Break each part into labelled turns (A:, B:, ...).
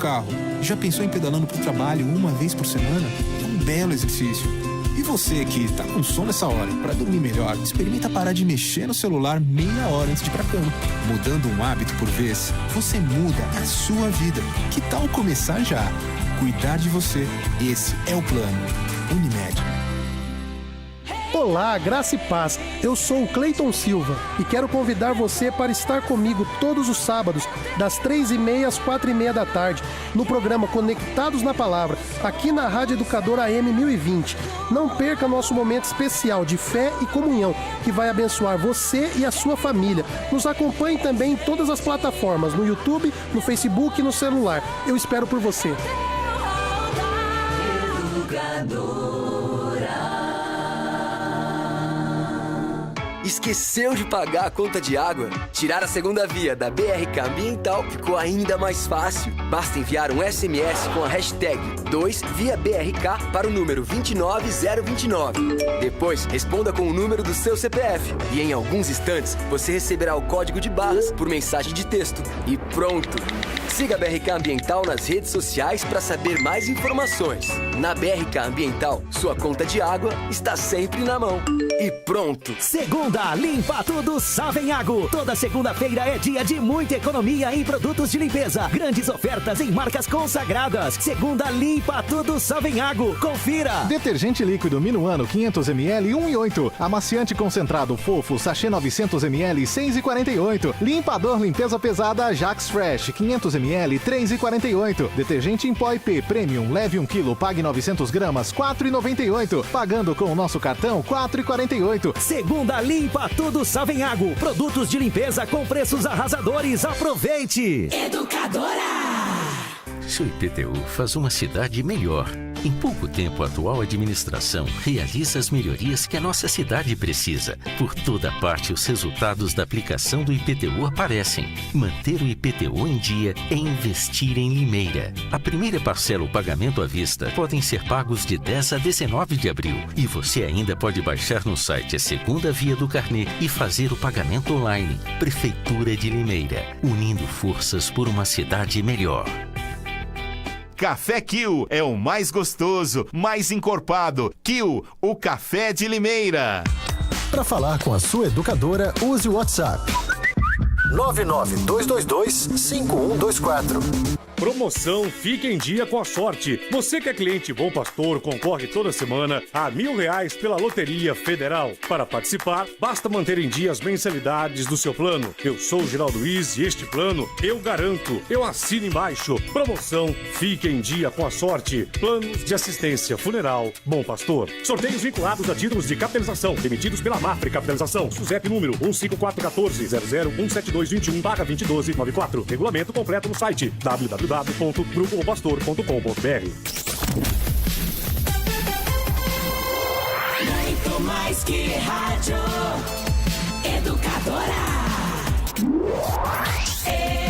A: carro. Já pensou em pedalando para o trabalho uma vez por semana? É um belo exercício. E você que tá com sono essa hora, para dormir melhor, experimenta parar de mexer no celular meia hora antes de ir pra cama. Mudando um hábito por vez, você muda a sua vida. Que tal começar já? Cuidar de você. Esse é o plano. Unimed.
B: Olá, graça e paz. Eu sou o Cleiton Silva e quero convidar você para estar comigo todos os sábados, das 3h30 às 4h30 da tarde, no programa Conectados na Palavra, aqui na Rádio Educadora AM 1020. Não perca nosso momento especial de fé e comunhão, que vai abençoar você e a sua família. Nos acompanhe também em todas as plataformas, no YouTube, no Facebook e no celular. Eu espero por você.
C: Esqueceu de pagar a conta de água? Tirar a segunda via da BRK Ambiental ficou ainda mais fácil. Basta enviar um SMS com a hashtag 2ViaBRK para o número 29029. Depois, responda com o número do seu CPF. E em alguns instantes, você receberá o código de barras por mensagem de texto. E pronto! Siga a BRK Ambiental nas redes sociais para saber mais informações. Na BRK Ambiental, sua conta de água está sempre na mão. E pronto!
D: Segunda Limpa Tudo Savenhago. Toda segunda-feira é dia de muita economia em produtos de limpeza. Grandes ofertas em marcas consagradas. Segunda Limpa Tudo Savenhago. Confira!
E: Detergente líquido Minuano 500ml 1,8. Amaciante concentrado fofo sachê 900ml 6,48. Limpador limpeza pesada Ajax Fresh 500ml 3,48. Detergente em pó IP Premium leve 1 kg, pague 900 gramas 4,98. Pagando com o nosso cartão 4,48.
D: Segunda Limpa Tudo Savenhago. Produtos de limpeza com preços arrasadores. Aproveite!
F: Educadora! Seu IPTU faz uma cidade melhor. Em pouco tempo, a atual administração realiza as melhorias que a nossa cidade precisa. Por toda parte, os resultados da aplicação do IPTU aparecem. Manter o IPTU em dia é investir em Limeira. A primeira parcela, o pagamento à vista, podem ser pagos de 10 a 19 de abril. E você ainda pode baixar no site a segunda via do carnê e fazer o pagamento online. Prefeitura de Limeira, unindo forças por uma cidade melhor.
G: Café Kill é o mais gostoso, mais encorpado. Kill, o café de Limeira.
H: Para falar com a sua educadora, use o WhatsApp 992225124.
I: Promoção Fique em Dia com a Sorte. Você que é cliente Bom Pastor concorre toda semana a R$1.000 pela Loteria Federal. Para participar, basta manter em dia as mensalidades do seu plano. Eu sou o Geraldo Luiz e este plano eu garanto. Eu assino embaixo. Promoção Fique em Dia com a Sorte. Planos de assistência funeral Bom Pastor. Sorteios vinculados a títulos de capitalização emitidos pela Mafre Capitalização. SUSEP número 15414-0017221, paga 2012-94. Regulamento completo no site www.grupobopastor.com.br.
F: Muito mais que rádio. Educadora.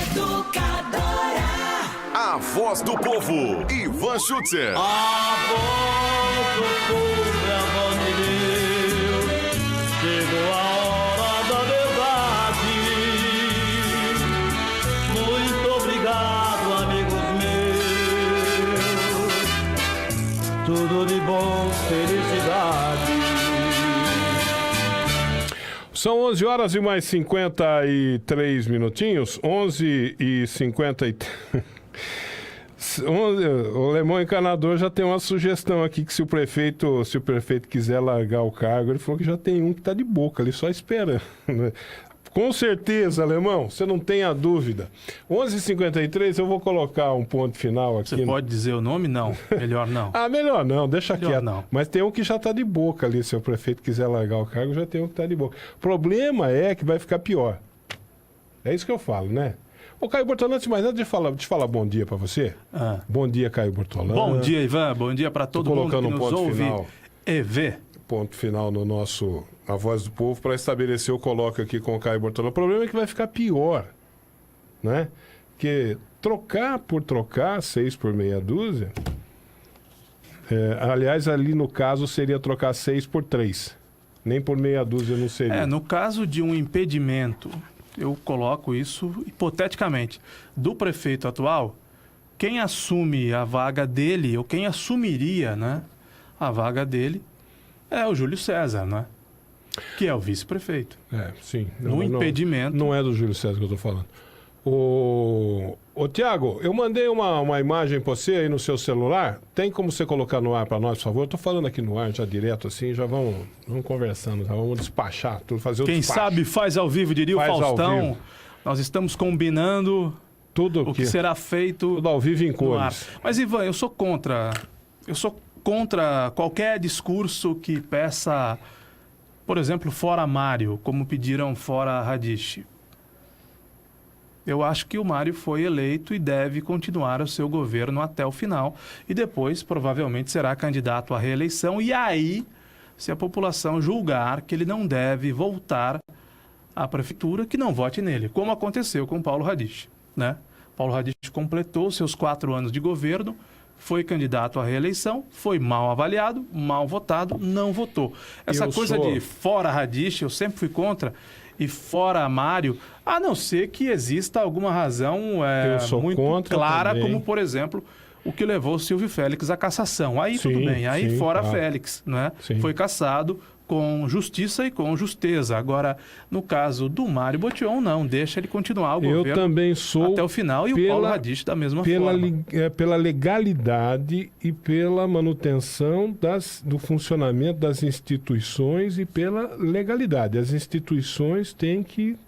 F: Educadora.
G: A voz do povo, Ivan Schutzer.
J: A voz do povo é a voz de Deus. Chegou a hora da verdade. Muito obrigado, amigos meus. Tudo de bom, felicidade.
K: São 11 horas e mais 53 minutinhos. 11h53. O Lemão Encanador já tem uma sugestão aqui que se o prefeito quiser largar o cargo, ele falou que já tem um que está de boca, ele só espera. Com certeza, Alemão, você não tenha dúvida. 11h53, eu vou colocar um ponto final aqui.
L: Você pode dizer o nome? Não. Melhor não.
K: Melhor não, deixa
L: melhor
K: quieto.
L: Não.
K: Mas tem um que já está de boca ali. Se o prefeito quiser largar o cargo, já tem um que está de boca. O problema é que vai ficar pior. É isso que eu falo, né? Ô, Caio Bortolano, antes de mais nada, deixa eu falar bom dia para você. Bom dia, Caio Bortolano.
L: Bom dia, Ivan. Bom dia para todo mundo que nos ouve e vê.
K: Ponto final no nosso A Voz do Povo para estabelecer eu coloco aqui com o Caio Bortolano. O problema é que vai ficar pior, né? Porque trocar por trocar, 6 por meia dúzia, aliás, ali no caso seria trocar 6 por 3. Nem por meia dúzia não seria.
L: No caso de um impedimento, eu coloco isso hipoteticamente, do prefeito atual, quem assume a vaga dele, ou quem assumiria, né, a vaga dele, é o Júlio César, né? Que é o vice-prefeito.
K: Sim.
L: No impedimento.
K: Não é do Júlio César que eu estou falando. Ô Tiago, eu mandei uma imagem para você aí no seu celular. Tem como você colocar no ar para nós, por favor? Estou falando aqui no ar já direto assim, já vamos conversando, já vamos despachar tudo, fazer o
L: Quem
K: despacho.
L: sabe faz ao vivo, diria
K: Faz
L: o Faustão. Nós estamos combinando
K: tudo
L: o que será feito
K: tudo ao vivo em cores.
L: Mas, Ivan, eu sou contra qualquer discurso que peça, por exemplo, fora Mário, como pediram fora Radish. Eu acho que o Mário foi eleito e deve continuar o seu governo até o final. E depois, provavelmente, será candidato à reeleição. E aí, se a população julgar que ele não deve voltar à prefeitura, que não vote nele, como aconteceu com Paulo Radish, né? Paulo Radish completou seus 4 anos de governo, foi candidato à reeleição, foi mal avaliado, mal votado, não votou. Essa coisa de fora Radish, eu sempre fui contra, e fora Mário, a não ser que exista alguma razão muito clara, também. Como, por exemplo, o que levou o Silvio Félix à cassação. Aí tudo bem, aí fora Félix, né? Foi cassado com justiça e com justeza. Agora, no caso do Mário Botion, não, deixa ele continuar o governo
K: também sou
L: até o final, e o Paulo Radish da mesma forma.
K: Pela legalidade e pela manutenção do funcionamento das instituições e pela legalidade. As instituições têm que...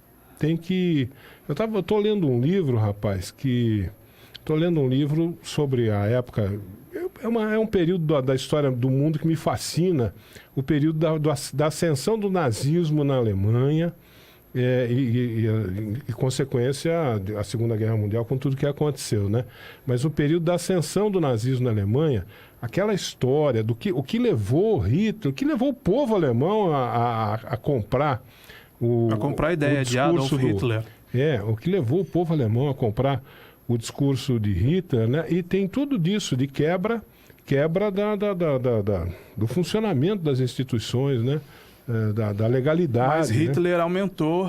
K: Eu estou lendo um livro, rapaz, estou lendo um livro sobre a época... É um período da história do mundo que me fascina, o período da ascensão do nazismo na Alemanha e consequência, a Segunda Guerra Mundial, com tudo que aconteceu, né? Mas o período da ascensão do nazismo na Alemanha, aquela história o que levou Hitler, o que levou o povo alemão a comprar
L: a ideia de Adolf Hitler.
K: O que levou o povo alemão a comprar o discurso de Hitler, né? E tem tudo disso de quebra do funcionamento das instituições, né? Da legalidade.
L: Mas Hitler aumentou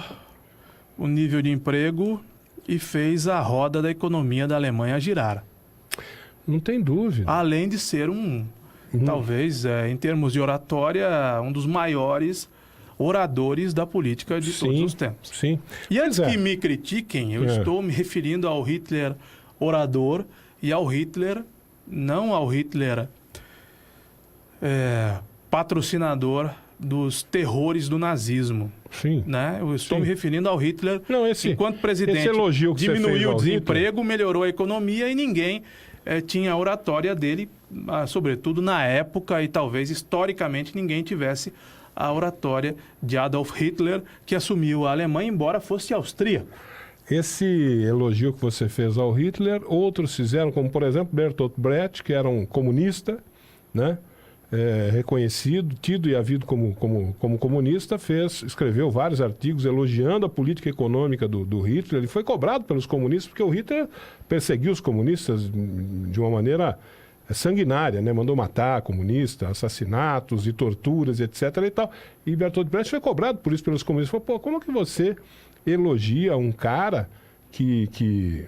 L: o nível de emprego e fez a roda da economia da Alemanha girar.
K: Não tem dúvida.
L: Além de ser talvez, em termos de oratória, um dos maiores oradores da política de todos os tempos.
K: Sim.
L: E antes que me critiquem, eu estou me referindo ao Hitler orador e ao Hitler, não ao Hitler patrocinador dos terrores do nazismo.
K: Sim.
L: Né? Eu estou me referindo ao Hitler enquanto presidente.
K: Esse elogio que
L: diminuiu
K: o
L: desemprego, melhorou a economia e ninguém tinha a oratória dele, sobretudo na época, e talvez historicamente ninguém tivesse a oratória de Adolf Hitler, que assumiu a Alemanha, embora fosse austríaco.
K: Esse elogio que você fez ao Hitler, outros fizeram, como por exemplo Bertolt Brecht, que era um comunista, né? Reconhecido, tido e havido como comunista, escreveu vários artigos elogiando a política econômica do Hitler. Ele foi cobrado pelos comunistas, porque o Hitler perseguiu os comunistas de uma maneira sanguinária, né? Mandou matar comunistas, assassinatos e torturas, etc. e tal. E Bertolt Brecht foi cobrado por isso pelos comunistas. Falou, como que você elogia um cara que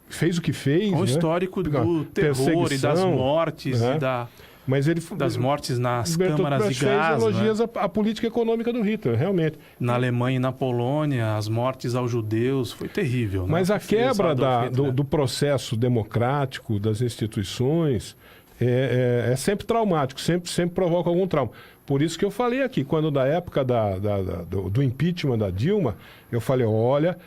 K: fez o que fez?
L: Com o histórico do terror e das mortes e das mortes nas câmaras de gás.
K: Fez elogios à política econômica do Hitler, realmente.
L: Na Alemanha e na Polônia, as mortes aos judeus, foi terrível.
K: Mas a quebra do processo democrático, das instituições, é sempre traumático, sempre provoca algum trauma. Por isso que eu falei aqui, quando da época do impeachment da Dilma, eu falei, olha...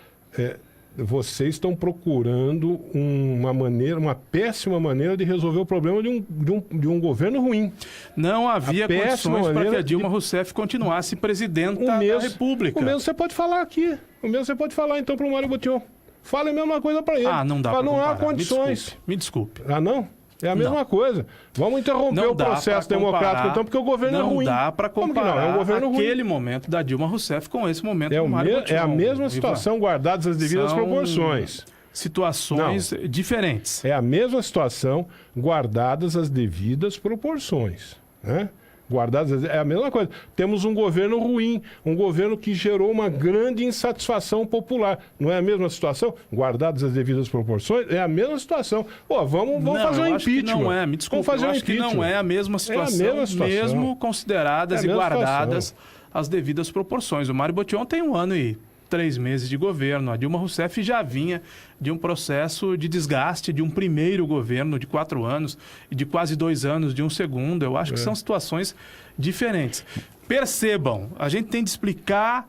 K: vocês estão procurando uma péssima maneira de resolver o problema de um governo ruim.
L: Não havia condições para que a Dilma Rousseff continuasse presidenta da República.
K: O mesmo você pode falar aqui. O mesmo você pode falar, então, para o Mário Botion. Fala a mesma coisa para ele.
L: Não dá para
K: não há condições.
L: Me desculpe.
K: Não? É a mesma coisa. Vamos interromper o processo democrático, então, porque o governo é ruim.
L: Não dá para comparar aquele momento da Dilma Rousseff com esse momento do Mário Botion.
K: É a mesma situação, guardadas as devidas proporções.
L: Situações diferentes.
K: É a mesma situação, guardadas as devidas proporções. Né? Guardadas, é a mesma coisa. Temos um governo ruim, um governo que gerou uma grande insatisfação popular. Não é a mesma situação? Guardadas as devidas proporções, é a mesma situação. Pô, vamos fazer um impeachment.
L: Não é, me desculpe, eu acho que não é a mesma situação, mesmo consideradas e guardadas as devidas proporções. O Mário Botion tem 1 ano e 3 meses de governo. A Dilma Rousseff já vinha de um processo de desgaste de um primeiro governo de 4 anos e de quase 2 anos de um segundo. Eu acho que são situações diferentes. Percebam, a gente tem de explicar,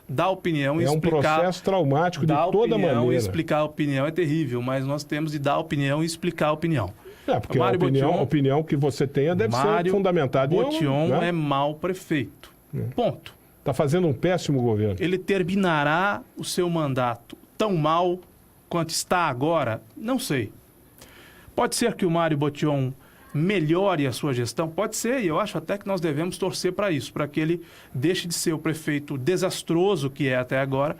L: dar opinião e explicar. É um processo traumático de toda maneira. E explicar a opinião é terrível, mas nós temos de dar opinião e explicar a opinião.
K: Porque a opinião que você tenha deve ser fundamentada.
L: Botion é mau prefeito. Ponto.
K: Está fazendo um péssimo governo.
L: Ele terminará o seu mandato tão mal quanto está agora? Não sei. Pode ser que o Mário Botion melhore a sua gestão? Pode ser, e eu acho até que nós devemos torcer para isso, para que ele deixe de ser o prefeito desastroso que é até agora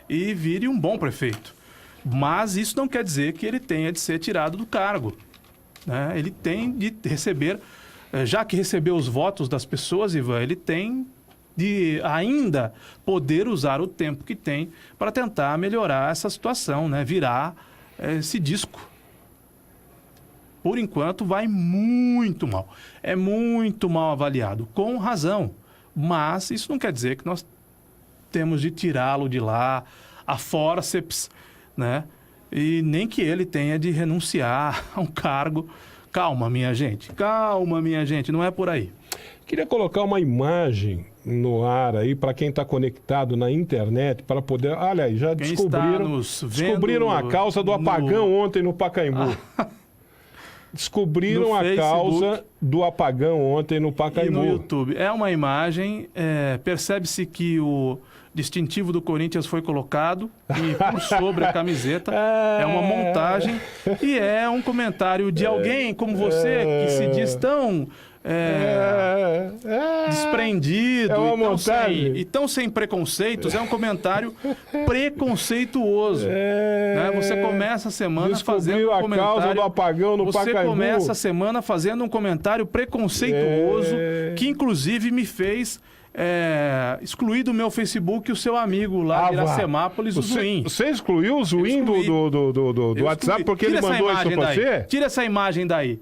L: e vire um bom prefeito. Mas isso não quer dizer que ele tenha de ser tirado do cargo, né? Ele tem de receber, já que recebeu os votos das pessoas, Ivan, ele tem de ainda poder usar o tempo que tem para tentar melhorar essa situação, né? Virar esse disco. Por enquanto vai muito mal. É muito mal avaliado, com razão. Mas isso não quer dizer que nós temos de tirá-lo de lá a fórceps, né? E nem que ele tenha de renunciar a um cargo. Calma, minha gente. Calma, minha gente. Não é por aí.
K: Queria colocar uma imagem no ar aí para quem está conectado na internet para poder... Olha aí, já descobriram a causa do apagão ontem no Pacaembu. Descobriram a causa do apagão ontem no Pacaembu.
L: E no YouTube. É uma imagem, percebe-se que o distintivo do Corinthians foi colocado e por sobre a camiseta é uma montagem e é um comentário de alguém como você que se diz tão... desprendido e tão sem preconceitos. É um comentário preconceituoso, né? Você começa a semana fazendo um comentário,
K: causa do apagão no Pacaembu.
L: Você começa a semana fazendo um comentário preconceituoso que inclusive me fez excluir do meu Facebook o seu amigo lá de Iracemápolis, o Zuim.
K: Você excluiu o Zuim do WhatsApp porque ele mandou isso pra você?
L: Tira essa imagem daí.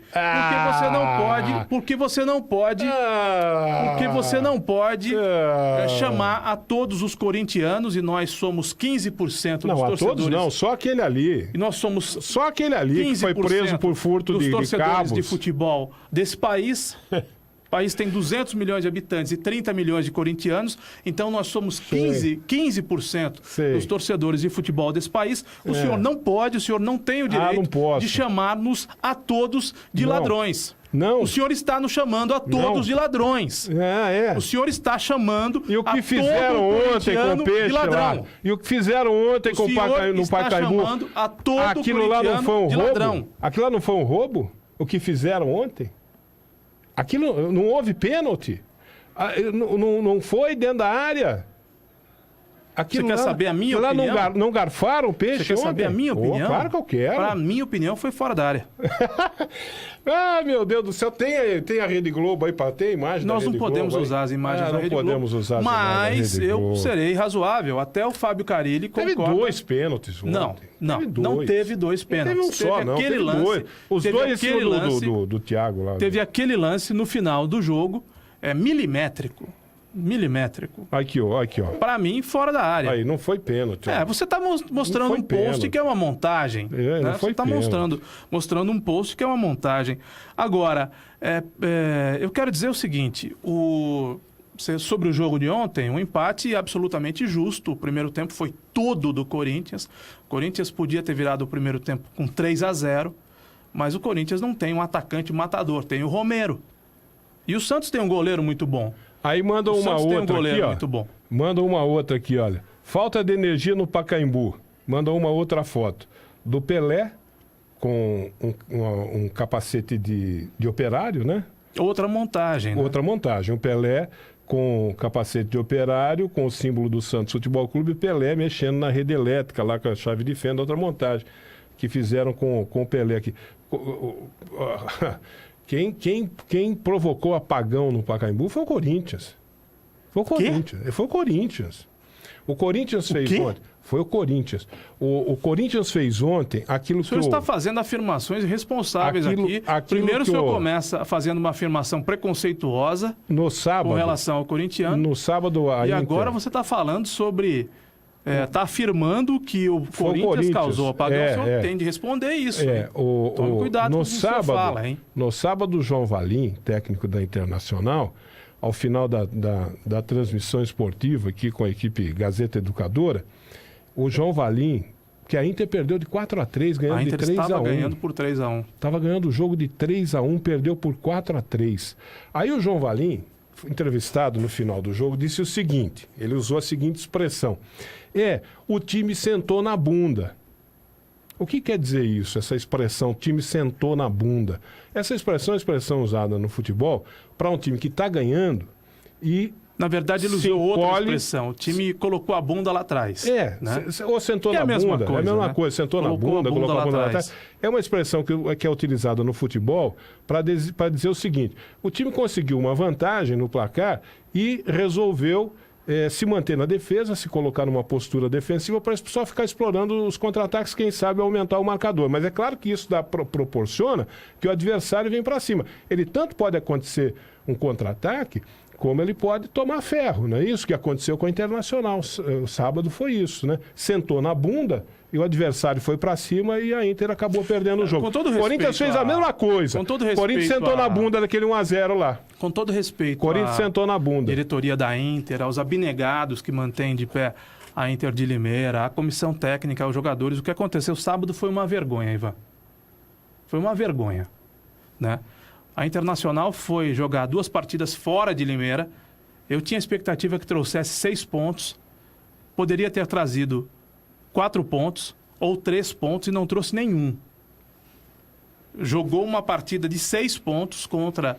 L: Porque você não pode chamar a todos os corintianos, e nós somos 15% dos torcedores.
K: Não, a todos não, só aquele ali.
L: E nós somos
K: só aquele ali que foi preso por furto de cabos.
L: Dos torcedores de futebol desse país. O país tem 200 milhões de habitantes e 30 milhões de corintianos, então nós somos 15% dos torcedores de futebol desse país. O senhor não tem o direito de chamar-nos a todos de ladrões.
K: Não.
L: O senhor está nos chamando a todos de ladrões. O senhor está chamando
K: e o que fizeram ontem com o peixe lá? E o que fizeram ontem no Pacaembu? Aquilo lá não foi um roubo? Aquilo lá não foi um roubo? O que fizeram ontem? Aquilo não houve pênalti. Não foi dentro da área.
L: Você quer saber a minha opinião?
K: Lá não garfaram o peixe.
L: Você quer saber a minha opinião?
K: Claro que eu quero.
L: Para a minha opinião, foi fora da área.
K: Meu Deus do céu. Tem a Rede Globo aí para ter imagem da Rede Globo?
L: Nós não podemos usar as imagens da Rede Globo.
K: Não podemos usar as
L: imagens da
K: Rede Globo.
L: Mas eu serei razoável. Até o Fábio Carilli concorda.
K: Teve 2 pênaltis ontem.
L: Não teve 2 pênaltis.
K: Teve um só, não. Teve 2. Os 2 em cima do Thiago lá.
L: Teve aquele lance no final do jogo, milimétrico.
K: Aqui, ó.
L: Para mim, fora da área.
K: Aí, não foi pênalti.
L: Você está mostrando um post que é uma montagem.
K: Não foi
L: você está mostrando um post que é uma montagem. Agora, eu quero dizer o seguinte, sobre o jogo de ontem, um empate absolutamente justo. O primeiro tempo foi todo do Corinthians. O Corinthians podia ter virado o primeiro tempo com 3-0, mas o Corinthians não tem um atacante matador, tem o Romero. E o Santos tem um goleiro muito bom.
K: Aí manda uma outra aqui, ó.
L: Muito bom.
K: Manda uma outra aqui, olha. Falta de energia no Pacaembu. Manda uma outra foto. Do Pelé, com um capacete de operário, né?
L: Outra montagem. Né?
K: Outra montagem. O Pelé com capacete de operário, com o símbolo do Santos Futebol Clube, Pelé mexendo na rede elétrica, lá com a chave de fenda, outra montagem. Que fizeram com o Pelé aqui. Quem provocou apagão no Pacaembu foi o Corinthians. Foi o Corinthians. O Corinthians fez ontem. Foi o Corinthians. O Corinthians fez ontem aquilo que
L: o senhor está fazendo afirmações irresponsáveis aqui. Primeiro o senhor começa fazendo uma afirmação preconceituosa
K: no sábado,
L: com relação ao corintiano.
K: No sábado,
L: e agora você está falando sobre... Está afirmando que o Corinthians causou apagão. O senhor tem de responder isso. Tome cuidado com o que o senhor fala, hein?
K: No sábado, o João Valim, técnico da Internacional, ao final da transmissão esportiva aqui com a equipe Gazeta Educadora, o João Valim, que a Inter perdeu de 4-3, ganhando de 3-1. A Inter estava
L: ganhando por 3-1.
K: Estava ganhando o jogo de 3-1, perdeu por 4-3. Aí o João Valim, entrevistado no final do jogo, disse o seguinte, ele usou a seguinte expressão: o time sentou na bunda. O que quer dizer isso, essa expressão, time sentou na bunda? Essa expressão é uma expressão usada no futebol para um time que está ganhando e...
L: Na verdade, ele usou outra expressão. O time colocou a bunda lá atrás. Né?
K: Ou sentou na bunda. É a mesma coisa. Sentou na bunda, colocou a bunda lá atrás. É uma expressão que é utilizada no futebol para dizer o seguinte: o time conseguiu uma vantagem no placar e resolveu se manter na defesa, se colocar numa postura defensiva para só ficar explorando os contra-ataques, quem sabe aumentar o marcador. Mas é claro que isso proporciona que o adversário vem para cima. Ele tanto pode acontecer um contra-ataque, como ele pode tomar ferro, não é isso que aconteceu com a Internacional. O sábado foi isso, né? Sentou na bunda e o adversário foi para cima e a Inter acabou perdendo o jogo. O Corinthians fez a mesma coisa. O Corinthians sentou na bunda daquele 1-0 lá.
L: Com todo respeito,
K: Corinthians sentou na bunda.
L: Diretoria da Inter, aos abnegados que mantêm de pé a Inter de Limeira, a comissão técnica, aos jogadores. O que aconteceu sábado foi uma vergonha, Ivan. Foi uma vergonha, né? A Internacional foi jogar 2 partidas fora de Limeira. Eu tinha a expectativa que trouxesse 6 pontos. Poderia ter trazido 4 pontos ou 3 pontos e não trouxe nenhum. Jogou uma partida de 6 pontos contra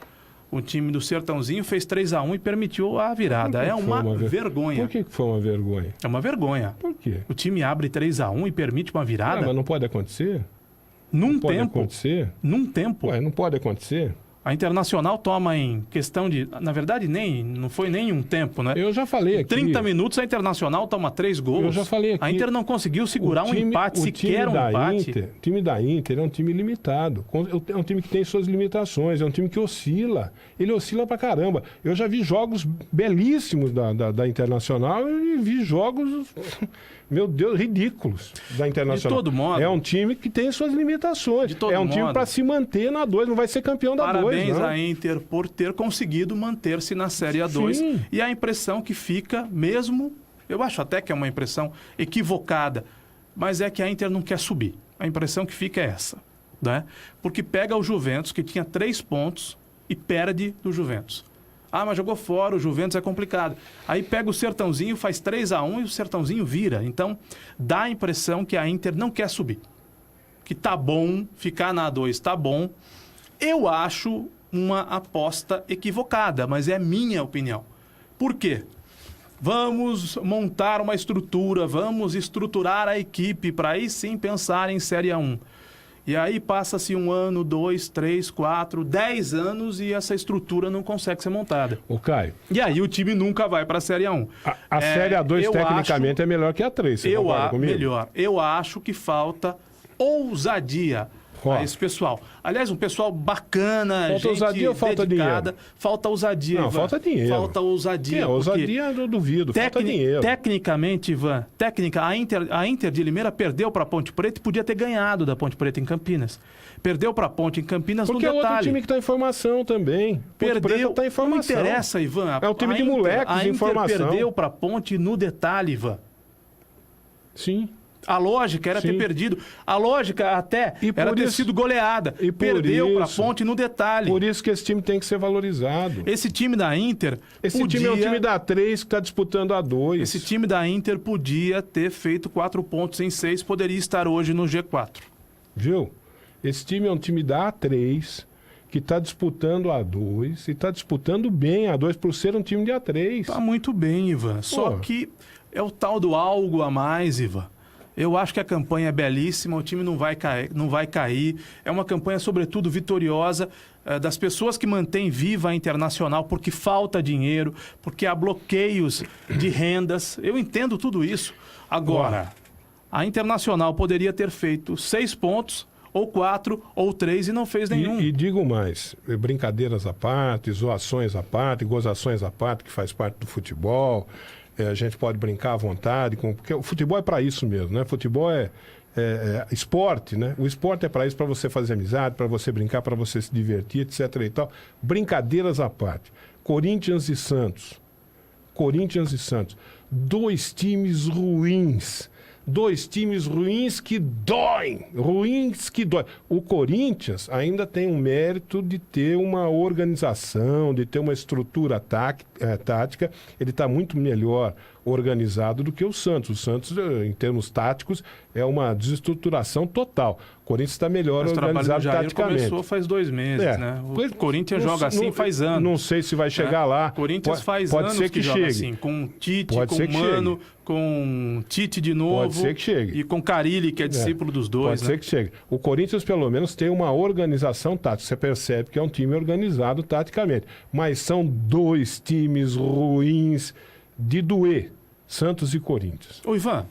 L: o time do Sertãozinho, fez 3-1 e permitiu a virada. É uma vergonha.
K: Por que foi uma vergonha?
L: É uma vergonha.
K: Por quê?
L: O time abre 3-1 e permite uma virada.
K: Mas não pode acontecer?
L: Num tempo.
K: Pode acontecer?
L: Num tempo.
K: Não pode acontecer?
L: A Internacional toma em questão de... Na verdade, não foi nem um tempo, né?
K: Eu já falei aqui.
L: Em 30 minutos, a Internacional toma 3 gols.
K: Eu já falei aqui.
L: A Inter não conseguiu segurar um empate, sequer um empate.
K: O time da Inter é um time limitado. É um time que tem suas limitações. É um time que oscila. Ele oscila pra caramba. Eu já vi jogos belíssimos da Internacional e vi jogos... Meu Deus, ridículos da Internacional.
L: De todo modo.
K: É um time que tem suas limitações.
L: De todo modo.
K: Time para se manter na 2, não vai ser campeão da 2.
L: Parabéns à Inter por ter conseguido manter-se na Série A2.
K: Sim.
L: E a impressão que fica, mesmo, eu acho até que é uma impressão equivocada, mas é que a Inter não quer subir. A impressão que fica é essa, né? Porque pega o Juventus, que tinha 3 pontos, e perde do Juventus. Ah, mas jogou fora, o Juventus é complicado. Aí pega o Sertãozinho, faz 3-1 e o Sertãozinho vira. Então, dá a impressão que a Inter não quer subir. Que tá bom, ficar na A2 tá bom. Eu acho uma aposta equivocada, mas é minha opinião. Por quê? Vamos montar uma estrutura, vamos estruturar a equipe para aí sim pensar em Série A1. E aí passa-se 1 ano, 2, 3, 4, 10 anos e essa estrutura não consegue ser montada.
K: Ô, Caio.
L: E aí o time nunca vai para a Série A1.
K: A Série A2 tecnicamente é melhor que a 3, você concorda comigo?
L: Melhor. Eu acho que falta ousadia a esse pessoal. Aliás, um pessoal bacana,
K: falta ousadia ou falta
L: dedicada.
K: Dinheiro?
L: Falta ousadia,
K: Não,
L: Ivan.
K: falta dinheiro.
L: Falta ousadia.
K: Ousadia eu duvido, falta dinheiro.
L: Tecnicamente, Ivan, a Inter de Limeira perdeu para a Ponte Preta e podia ter ganhado da Ponte Preta em Campinas. Perdeu para a Ponte em Campinas
K: porque
L: no detalhe.
K: Porque é outro time que está em formação também.
L: Perdeu,
K: tá em formação.
L: Não interessa, Ivan.
K: É um time de moleques em formação.
L: A Inter perdeu para a Ponte no detalhe, Ivan.
K: Sim.
L: A lógica era ter perdido. A lógica até era ter sido goleada. E perdeu para a Ponte no detalhe.
K: Por isso que esse time tem que ser valorizado.
L: Esse time da Inter...
K: time é um time da 3 que está disputando a 2.
L: Esse time da Inter podia ter feito 4 pontos em 6, poderia estar hoje no G4.
K: Viu? Esse time é um time da A3 que está disputando a 2 e está disputando bem a 2 por ser um time de A3.
L: Está muito bem, Ivan. Só que é o tal do algo a mais, Ivan. Eu acho que a campanha é belíssima, o time não vai cair. É uma campanha, sobretudo, vitoriosa das pessoas que mantêm viva a Internacional porque falta dinheiro, porque há bloqueios de rendas. Eu entendo tudo isso. Agora, a Internacional poderia ter feito 6 pontos, ou 4, ou 3 e não fez nenhum.
K: E digo mais, brincadeiras à parte, zoações à parte, gozações à parte, que faz parte do futebol. A gente pode brincar à vontade, porque o futebol é para isso mesmo, né? Futebol é esporte, né? O esporte é para isso, para você fazer amizade, para você brincar, para você se divertir, etc. e tal. Brincadeiras à parte. Corinthians e Santos. 2 times ruins. 2 times ruins que doem. O Corinthians ainda tem um mérito de ter uma organização, de ter uma estrutura tática. Ele está muito melhor organizado do que o Santos. O Santos, em termos táticos, é uma desestruturação total. O Corinthians está melhor organizado taticamente.
L: Começou faz 2 meses, né? O Corinthians joga assim faz anos.
K: Não sei se vai chegar lá.
L: O Corinthians faz anos que joga assim, com Tite, com Mano, com Tite de novo.
K: Pode ser que chegue.
L: E com Carille, que é discípulo dos dois.
K: Pode ser que chegue. O Corinthians, pelo menos, tem uma organização tática. Você percebe que é um time organizado taticamente. Mas são 2 times ruins de doer. Santos e Corinthians.
L: Ô, Ivan,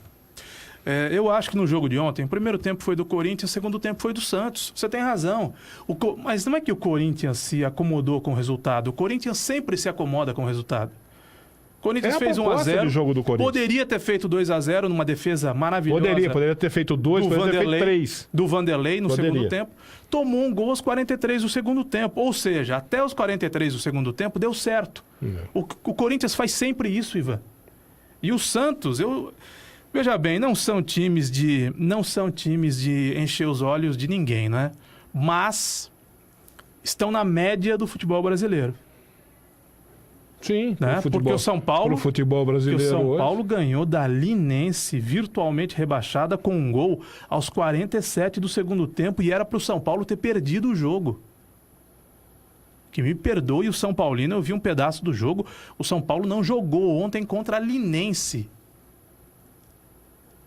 L: eu acho que no jogo de ontem, o primeiro tempo foi do Corinthians, o segundo tempo foi do Santos. Você tem razão. Mas não é que o Corinthians se acomodou com o resultado. O Corinthians sempre se acomoda com o resultado. O Corinthians fez 1-0.
K: Do jogo do Corinthians.
L: Poderia ter feito 2-0 numa defesa maravilhosa.
K: Poderia ter feito 2, poderia ter feito 3.
L: Do Vanderlei no segundo tempo. Tomou um gol aos 43 do segundo tempo. Ou seja, até os 43 do segundo tempo deu certo. O Corinthians faz sempre isso, Ivan. E o Santos, veja bem, não são times de encher os olhos de ninguém, né? Mas estão na média do futebol brasileiro.
K: Sim,
L: né? Porque o São Paulo,
K: futebol brasileiro,
L: o São Paulo ganhou da Linense, virtualmente rebaixada, com um gol aos 47 do segundo tempo, e era para o São Paulo ter perdido o jogo. Que me perdoe o São Paulino, eu vi um pedaço do jogo. O São Paulo não jogou ontem contra a Linense.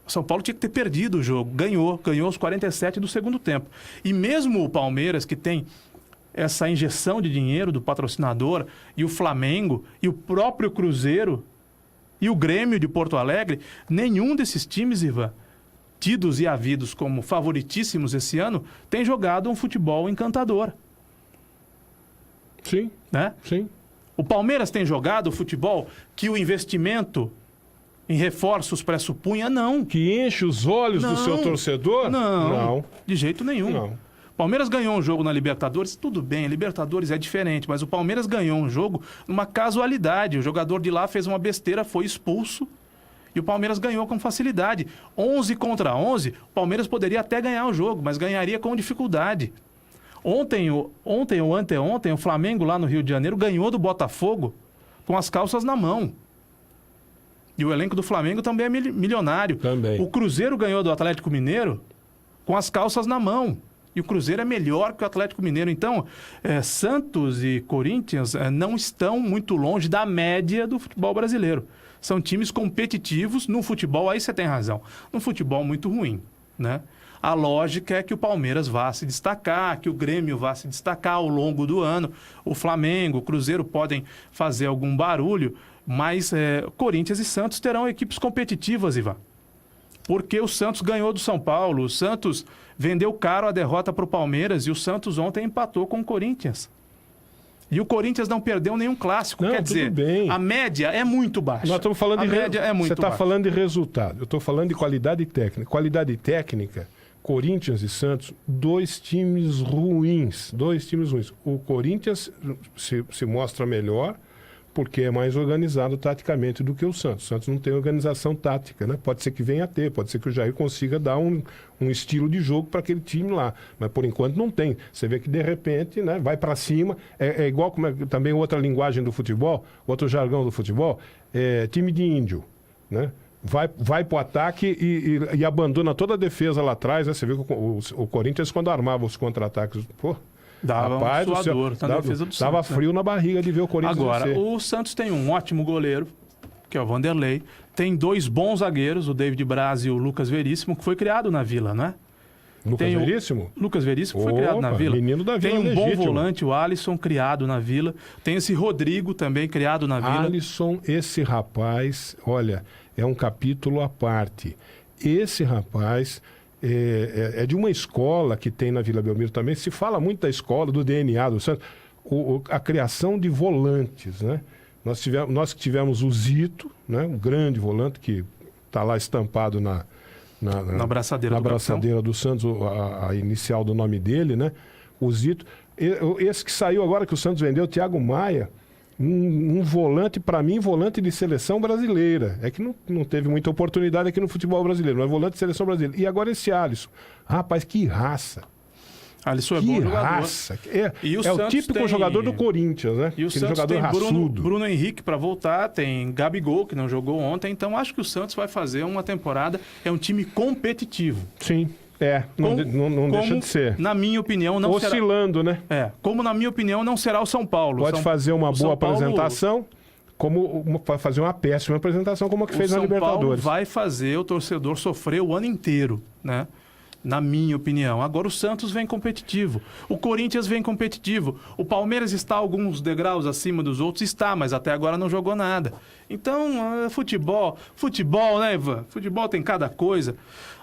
L: O São Paulo tinha que ter perdido o jogo. Ganhou aos 47 do segundo tempo. E mesmo o Palmeiras, que tem essa injeção de dinheiro do patrocinador, e o Flamengo, e o próprio Cruzeiro, e o Grêmio de Porto Alegre, nenhum desses times, Ivan, tidos e havidos como favoritíssimos esse ano, tem jogado um futebol encantador.
K: Sim,
L: né?
K: Sim.
L: O Palmeiras tem jogado o futebol que o investimento em reforços pressupunha? Não.
K: Que enche os olhos do seu torcedor?
L: Não. De jeito nenhum.
K: Não.
L: Palmeiras ganhou um jogo na Libertadores, tudo bem, Libertadores é diferente, mas o Palmeiras ganhou um jogo numa casualidade. O jogador de lá fez uma besteira, foi expulso, e o Palmeiras ganhou com facilidade. 11 contra 11, o Palmeiras poderia até ganhar o jogo, mas ganharia com dificuldade. Ontem ou anteontem, o Flamengo lá no Rio de Janeiro ganhou do Botafogo com as calças na mão. E o elenco do Flamengo também é milionário.
K: Também.
L: O Cruzeiro ganhou do Atlético Mineiro com as calças na mão. E o Cruzeiro é melhor que o Atlético Mineiro. Então, Santos e Corinthians não estão muito longe da média do futebol brasileiro. São times competitivos no futebol, aí você tem razão, num futebol muito ruim, né? A lógica é que o Palmeiras vá se destacar, que o Grêmio vá se destacar ao longo do ano. O Flamengo, o Cruzeiro podem fazer algum barulho, mas Corinthians e Santos terão equipes competitivas, Ivan. Porque o Santos ganhou do São Paulo, o Santos vendeu caro a derrota para o Palmeiras e o Santos ontem empatou com o Corinthians. E o Corinthians não perdeu nenhum clássico. Quer dizer, a média é muito baixa.
K: Nós estamos falando
L: média é muito
K: baixa. Você está falando de resultado. Eu estou falando de qualidade técnica. Qualidade técnica, Corinthians e Santos, 2 times ruins. 2 times ruins. O Corinthians se mostra melhor porque é mais organizado taticamente do que o Santos. O Santos não tem organização tática, né? Pode ser que venha a ter, pode ser que o Jair consiga dar um estilo de jogo para aquele time lá, mas por enquanto não tem. Você vê que de repente, né, vai para cima, é igual como também outra linguagem do futebol, outro jargão do futebol, time de índio, né? Vai para o ataque e abandona toda a defesa lá atrás, né? Você vê que o Corinthians, quando armava os contra-ataques,
L: dava um suador na defesa do Santos.
K: Dava frio na barriga de ver o Corinthians
L: Agora,
K: vencer.
L: o Santos tem um ótimo goleiro, que é o Vanderlei. Tem 2 bons zagueiros, o David Braz e o Lucas Veríssimo, que foi criado na Vila, né?
K: Lucas Veríssimo?
L: Lucas Veríssimo foi criado na Vila.
K: Menino da Vila.
L: Tem um
K: legítimo.
L: bom volante, o Alisson, criado na Vila. Tem esse Rodrigo também, criado na Vila.
K: Alisson, esse rapaz, olha, é um capítulo à parte. Esse rapaz é de uma escola que tem na Vila Belmiro também. Se fala muito da escola, do DNA do Santos. A criação de volantes, né? Nós tivemos o Zito, né? Um grande volante que está lá estampado na braçadeira do Santos, a inicial do nome dele, né? O Zito. Esse que saiu agora, que o Santos vendeu, o Thiago Maia, um volante, para mim, volante de seleção brasileira. É que não teve muita oportunidade aqui no futebol brasileiro, mas volante de seleção brasileira. E agora esse Alisson. Rapaz, que raça!
L: Alisson é bom jogador.
K: Raça! É o típico jogador do Corinthians, né?
L: E o
K: Aquele
L: Santos
K: jogador
L: tem
K: raçudo.
L: Bruno Henrique para voltar, tem Gabigol, que não jogou ontem. Então, acho que o Santos vai fazer uma temporada... É um time competitivo.
K: Sim, não deixa de ser.
L: Na minha opinião, não será...
K: Oscilando, né?
L: Como na minha opinião, não será o São Paulo.
K: Pode fazer uma boa apresentação, como fazer uma péssima apresentação, como a que fez na Libertadores.
L: O São Paulo vai fazer o torcedor sofrer o ano inteiro, né? Na minha opinião. Agora o Santos vem competitivo. O Corinthians vem competitivo. O Palmeiras está alguns degraus acima dos outros? Está, mas até agora não jogou nada. Então, futebol, né, Ivan? Futebol tem cada coisa.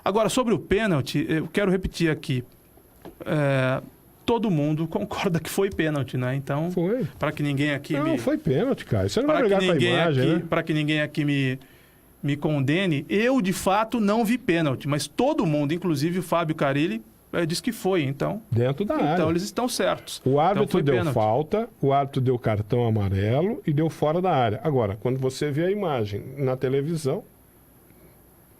L: Agora, sobre o pênalti, eu quero repetir aqui. Todo mundo concorda que foi pênalti, né? Então, para que ninguém aqui
K: foi pênalti, cara. Você não vai brigar com a imagem, né?
L: Para que ninguém aqui me condene, eu de fato não vi pênalti, mas todo mundo, inclusive o Fábio Carilli, disse que foi, então.
K: Dentro da área.
L: Então eles estão certos.
K: O árbitro deu
L: pênalti.
K: falta, o árbitro deu cartão amarelo e deu fora da área. Agora, quando você vê a imagem na televisão,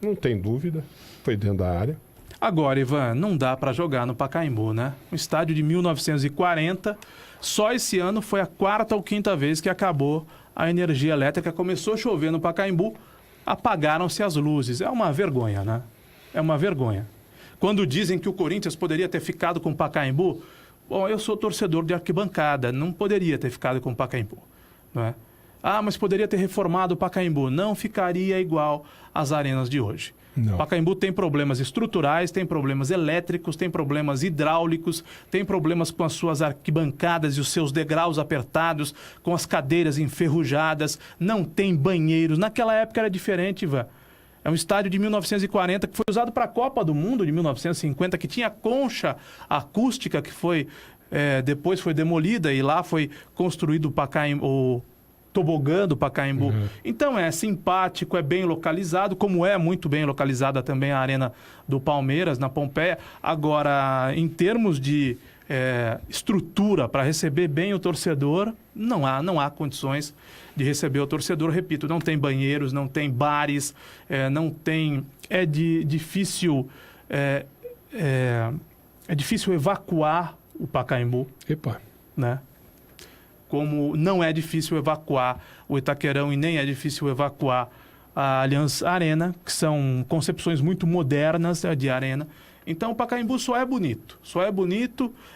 K: não tem dúvida, foi dentro da área.
L: Agora, Ivan, não dá para jogar no Pacaembu, né? Um estádio de 1940, só esse ano foi a 4ª ou 5ª vez que acabou a energia elétrica, começou a chover no Pacaembu, apagaram-se as luzes. É uma vergonha, né? É uma vergonha. Quando dizem que o Corinthians poderia ter ficado com o Pacaembu, bom, eu sou torcedor de arquibancada, não poderia ter ficado com o Pacaembu, não é? Mas poderia ter reformado o Pacaembu. Não ficaria igual às arenas de hoje. O Pacaembu tem problemas estruturais, tem problemas elétricos, tem problemas hidráulicos, tem problemas com as suas arquibancadas e os seus degraus apertados, com as cadeiras enferrujadas, não tem banheiros. Naquela época era diferente, Ivan. É um estádio de 1940 que foi usado para a Copa do Mundo de 1950, que tinha concha acústica que depois foi demolida e lá foi construído o Pacaembu, tobogã do Pacaembu. Então é simpático, é bem localizado, como é muito bem localizada também a Arena do Palmeiras, na Pompeia. Agora, em termos de estrutura para receber bem o torcedor, não há condições de receber o torcedor. Repito, não tem banheiros, não tem bares, não tem... É difícil evacuar o Pacaembu. Né? Como não é difícil evacuar o Itaquerão e nem é difícil evacuar a Allianz Arena, que são concepções muito modernas de arena. Então o Pacaembu só é bonito,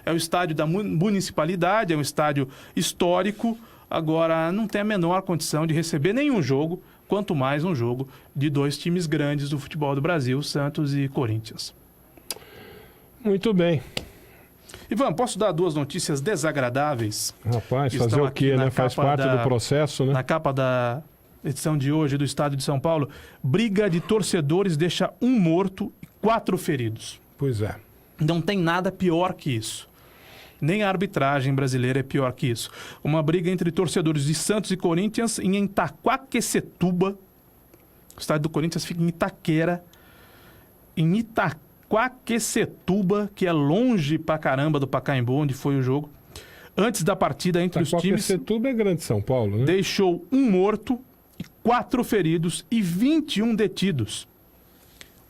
L: é o estádio da municipalidade, é um estádio histórico, agora não tem a menor condição de receber nenhum jogo, quanto mais um jogo de 2 times grandes do futebol do Brasil, Santos e Corinthians.
K: Muito bem.
L: Ivan, posso dar 2 notícias desagradáveis?
K: Rapaz, fazer o quê, né? Faz parte do processo, né?
L: Na capa da edição de hoje do Estado de São Paulo, briga de torcedores deixa 1 morto e 4 feridos.
K: Pois é.
L: Não tem nada pior que isso. Nem a arbitragem brasileira é pior que isso. Uma briga entre torcedores de Santos e Corinthians em Itaquaquecetuba. O estádio do Corinthians fica em Itaquera. Em Itaquaquecetuba, que é longe pra caramba do Pacaembu, onde foi o jogo. Antes da partida entre os times...
K: Itaquaquecetuba é grande São Paulo, né?
L: Deixou 1 morto, 4 feridos e 21 detidos.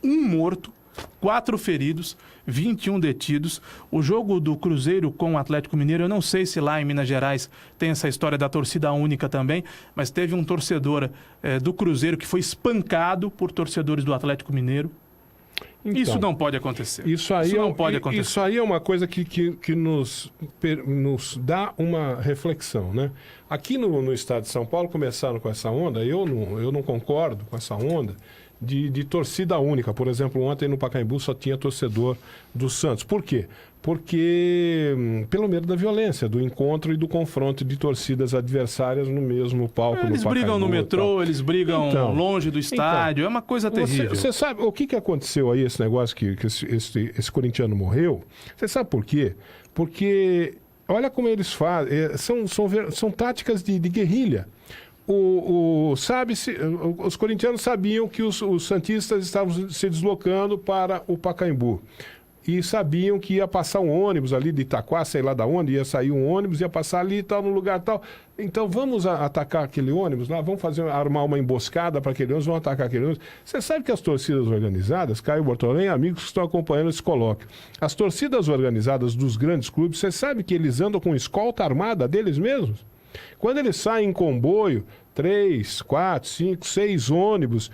L: 1 morto, 4 feridos, 21 detidos. O jogo do Cruzeiro com o Atlético Mineiro, eu não sei se lá em Minas Gerais tem essa história da torcida única também, mas teve um torcedor do Cruzeiro que foi espancado por torcedores do Atlético Mineiro.
K: Então,
L: isso não pode acontecer.
K: Isso
L: não pode acontecer.
K: Isso aí é uma coisa que nos dá uma reflexão, né? Aqui no estado de São Paulo começaram com essa onda, eu não concordo com essa onda de torcida única. Por exemplo, ontem no Pacaembu só tinha torcedor do Santos. Por quê? Porque, pelo medo da violência, do encontro e do confronto de torcidas adversárias no mesmo palco.
L: Eles brigam no metrô, eles brigam longe do estádio, é uma coisa terrível.
K: Você sabe o que aconteceu aí, esse negócio que esse corintiano morreu? Você sabe por quê? Porque, olha como eles fazem, são táticas de guerrilha. Os corintianos sabiam que os santistas estavam se deslocando para o Pacaembu. E sabiam que ia passar um ônibus ali de Itaquá, sei lá da onde, ia sair um ônibus, ia passar ali e tal, no lugar tal. Então vamos atacar aquele ônibus lá, vamos armar uma emboscada para aquele ônibus, vamos atacar aquele ônibus. Você sabe que as torcidas organizadas, Caio Bortolém, amigos que estão acompanhando esse colóquio, as torcidas organizadas dos grandes clubes, você sabe que eles andam com escolta armada deles mesmos? Quando eles saem em comboio, 3, 4, 5, 6 ônibus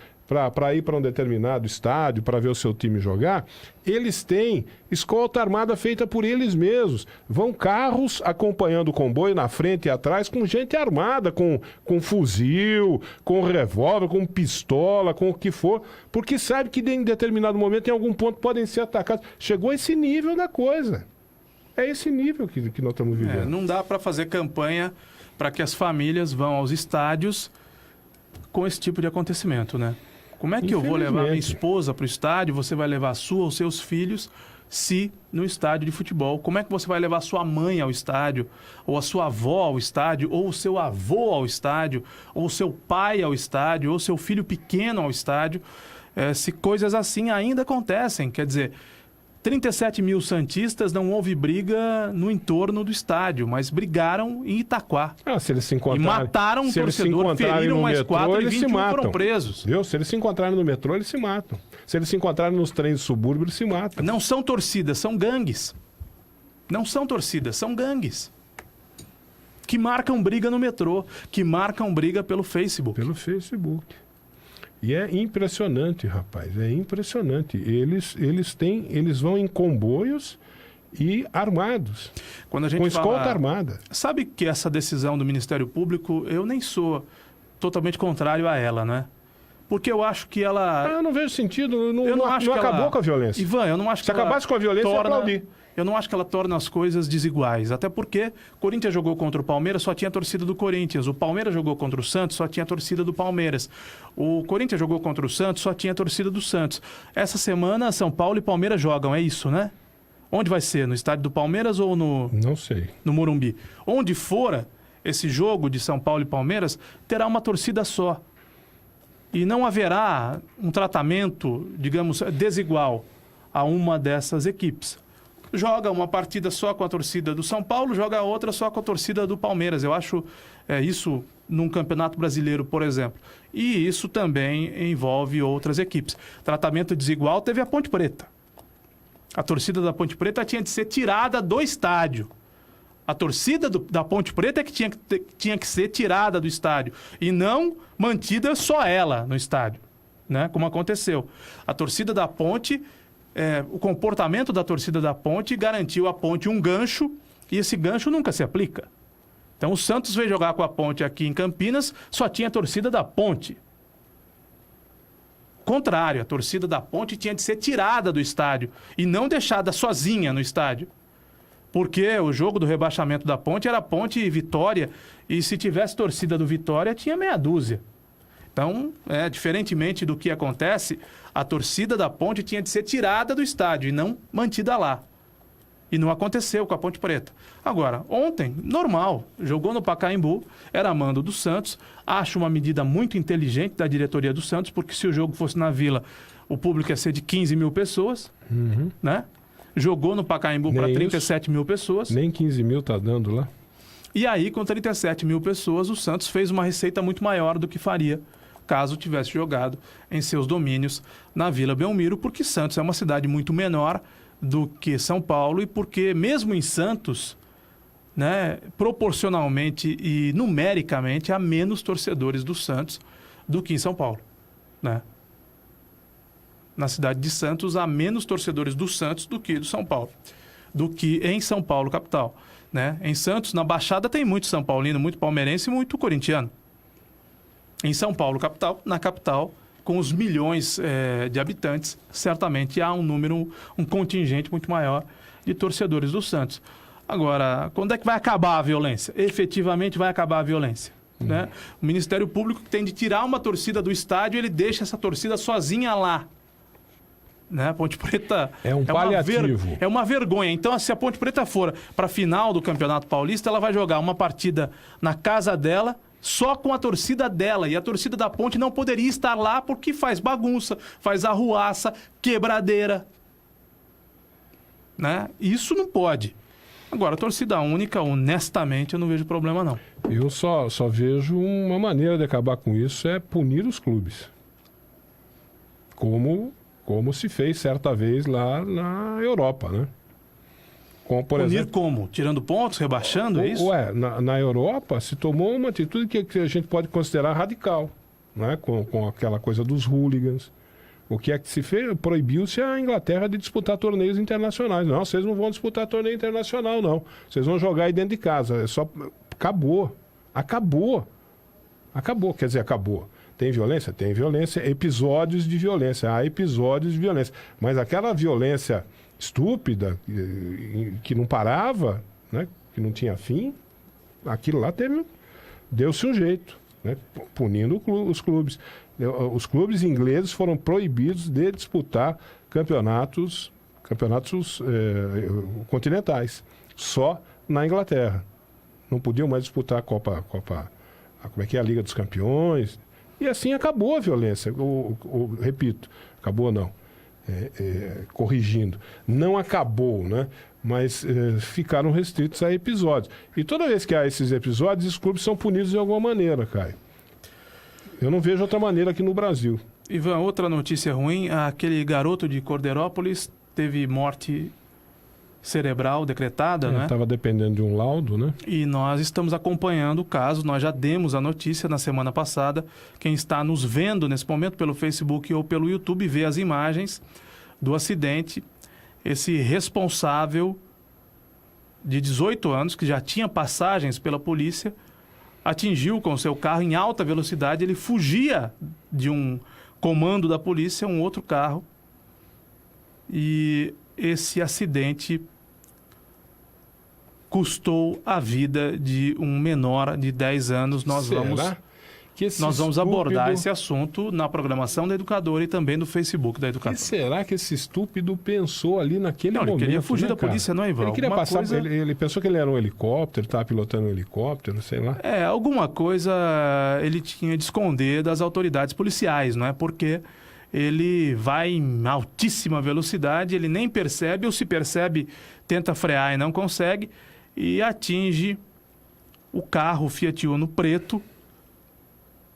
K: para ir para um determinado estádio, para ver o seu time jogar, eles têm escolta armada feita por eles mesmos. Vão carros acompanhando o comboio na frente e atrás com gente armada, com fuzil, com revólver, com pistola, com o que for, porque sabe que em determinado momento, em algum ponto, podem ser atacados. Chegou a esse nível da coisa. É esse nível que nós estamos vivendo.
L: Não dá para fazer campanha para que as famílias vão aos estádios com esse tipo de acontecimento, né? Como é que eu vou levar minha esposa para o estádio, você vai levar a sua ou seus filhos, se no estádio de futebol? Como é que você vai levar a sua mãe ao estádio, ou a sua avó ao estádio, ou o seu avô ao estádio, ou o seu pai ao estádio, ou o seu filho pequeno ao estádio, se coisas assim ainda acontecem? Quer dizer, 37 mil santistas, não houve briga no entorno do estádio, mas brigaram em Itaquá.
K: Se eles se encontrarem,
L: e mataram um torcedor, feriram mais 4 e 21 foram presos.
K: Viu? Se eles se encontrarem no metrô, eles se matam. Se eles se encontrarem nos trens do subúrbio, eles se matam.
L: Não são torcidas, são gangues. Não são torcidas, são gangues. Que marcam briga no metrô, que marcam briga pelo Facebook.
K: Pelo Facebook. E é impressionante, rapaz, é impressionante. Eles vão em comboios e armados,
L: quando a gente
K: com escolta armada.
L: Sabe que essa decisão do Ministério Público, eu nem sou totalmente contrário a ela, né? Porque eu acho que ela...
K: eu não vejo sentido, não acabou com a violência.
L: Ivan, eu não acho que
K: se acabasse com a violência, eu aplaudi.
L: Eu não acho que ela torna as coisas desiguais. Até porque o Corinthians jogou contra o Palmeiras, só tinha torcida do Corinthians. O Palmeiras jogou contra o Santos, só tinha torcida do Palmeiras. O Corinthians jogou contra o Santos, só tinha torcida do Santos. Essa semana, São Paulo e Palmeiras jogam, é isso, né? Onde vai ser? No estádio do Palmeiras ou no...
K: Não sei.
L: No Morumbi. Onde for esse jogo de São Paulo e Palmeiras, terá uma torcida só. E não haverá um tratamento, digamos, desigual a uma dessas equipes. Joga uma partida só com a torcida do São Paulo, joga outra só com a torcida do Palmeiras. Eu acho isso num campeonato brasileiro, por exemplo. E isso também envolve outras equipes. Tratamento desigual teve a Ponte Preta. A torcida da Ponte Preta tinha de ser tirada do estádio. A torcida da Ponte Preta é que tinha que ser tirada do estádio. E não mantida só ela no estádio, né? Como aconteceu. A torcida da Ponte... o comportamento da torcida da Ponte garantiu à Ponte um gancho e esse gancho nunca se aplica. Então o Santos veio jogar com a Ponte aqui em Campinas, só tinha a torcida da Ponte. Contrário, a torcida da Ponte tinha de ser tirada do estádio e não deixada sozinha no estádio. Porque o jogo do rebaixamento da Ponte era Ponte e Vitória, e se tivesse torcida do Vitória tinha meia dúzia. Então, diferentemente do que acontece, a torcida da Ponte tinha de ser tirada do estádio e não mantida lá. E não aconteceu com a Ponte Preta. Agora, ontem, normal, jogou no Pacaembu, era mando do Santos. Acho uma medida muito inteligente da diretoria do Santos, porque se o jogo fosse na Vila, o público ia ser de 15 mil pessoas, né? Jogou no Pacaembu para 37 mil pessoas.
K: Nem 15 mil tá dando lá.
L: E aí, com 37 mil pessoas, o Santos fez uma receita muito maior do que faria caso tivesse jogado em seus domínios na Vila Belmiro, porque Santos é uma cidade muito menor do que São Paulo e porque, mesmo em Santos, né, proporcionalmente e numericamente, há menos torcedores do Santos do que em São Paulo, né? Na cidade de Santos, há menos torcedores do Santos do que do São Paulo, do que em São Paulo, capital. Né? Em Santos, na Baixada, tem muito São Paulino, muito palmeirense e muito corintiano. Em São Paulo, capital, na capital, com os milhões de habitantes, certamente há um contingente muito maior de torcedores do Santos. Agora, quando é que vai acabar a violência? Efetivamente vai acabar a violência. Né? O Ministério Público tem de tirar uma torcida do estádio, ele deixa essa torcida sozinha lá. Né? A Ponte Preta
K: é um paliativo.
L: É uma vergonha. Então, se a Ponte Preta for para a final do Campeonato Paulista, ela vai jogar uma partida na casa dela, só com a torcida dela. E a torcida da Ponte não poderia estar lá porque faz bagunça, faz arruaça, quebradeira. Né? Isso não pode. Agora, a torcida única, honestamente, eu não vejo problema, não.
K: Eu só vejo uma maneira de acabar com isso, é punir os clubes. Como se fez certa vez lá na Europa, né?
L: Punir exemplo, como? Tirando pontos, rebaixando, é isso?
K: Na Europa se tomou uma atitude que a gente pode considerar radical, né? Com aquela coisa dos hooligans. O que é que se fez? Proibiu-se a Inglaterra de disputar torneios internacionais. Não, vocês não vão disputar torneio internacional, não. Vocês vão jogar aí dentro de casa. Acabou. Quer dizer, acabou. Tem violência? Tem violência. Episódios de violência. Há episódios de violência. Mas aquela violência estúpida, que não parava, né? Que não tinha fim, aquilo lá deu-se um jeito, né? Punindo os clubes. Os clubes ingleses foram proibidos de disputar campeonatos continentais, só na Inglaterra. Não podiam mais disputar a Copa, como é que é, a Liga dos Campeões. E assim acabou a violência. Repito, acabou não. Corrigindo. Não acabou, né? Mas ficaram restritos a episódios. E toda vez que há esses episódios, os clubes são punidos de alguma maneira, Caio. Eu não vejo outra maneira aqui no Brasil.
L: Ivan, outra notícia ruim, aquele garoto de Cordeirópolis teve morte cerebral decretada, né?
K: Estava dependendo de um laudo, né?
L: E nós estamos acompanhando o caso, nós já demos a notícia na semana passada. Quem está nos vendo nesse momento pelo Facebook ou pelo YouTube vê as imagens do acidente. Esse responsável de 18 anos, que já tinha passagens pela polícia, atingiu com seu carro em alta velocidade, ele fugia de um comando da polícia, um outro carro, e esse acidente custou a vida de um menor de 10 anos. Nós vamos abordar esse assunto na programação da Educadora e também no Facebook da Educadora.
K: O que será que esse estúpido pensou ali naquele momento?
L: Ele queria fugir da polícia, não é, Ivan?
K: Ele queria passar, ele pensou que ele era um helicóptero, estava pilotando um helicóptero, sei lá.
L: Alguma coisa ele tinha de esconder das autoridades policiais, não é? Porque ele vai em altíssima velocidade, ele nem percebe, ou se percebe, tenta frear e não consegue, e atinge o carro Fiat Uno preto,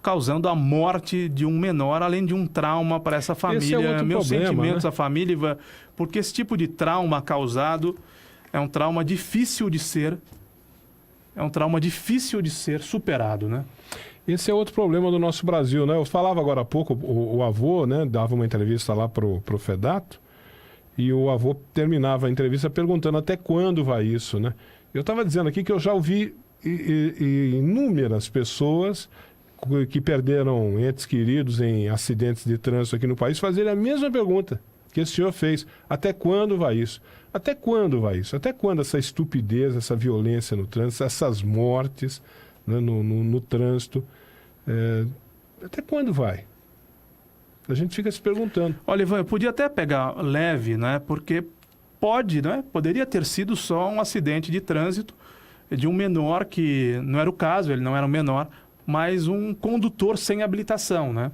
L: causando a morte de um menor, além de um trauma para essa família.
K: Esse é outro
L: Meus
K: problema,
L: sentimentos
K: né?
L: à família, porque esse tipo de trauma causado é um trauma difícil de ser, superado, né?
K: Esse é outro problema do nosso Brasil, né? Eu falava agora há pouco, o avô, né, dava uma entrevista lá pro Fedato, e o avô terminava a entrevista perguntando até quando vai isso, né? Eu estava dizendo aqui que eu já ouvi inúmeras pessoas que perderam entes queridos em acidentes de trânsito aqui no país fazerem a mesma pergunta que esse senhor fez. Até quando vai isso? Até quando vai isso? Até quando essa estupidez, essa violência no trânsito, essas mortes, né, no trânsito? Até quando vai? A gente fica se perguntando.
L: Olha, Ivan, eu podia até pegar leve, né? Porque poderia ter sido só um acidente de trânsito de um menor, que não era o caso, ele não era um menor, mas um condutor sem habilitação, né?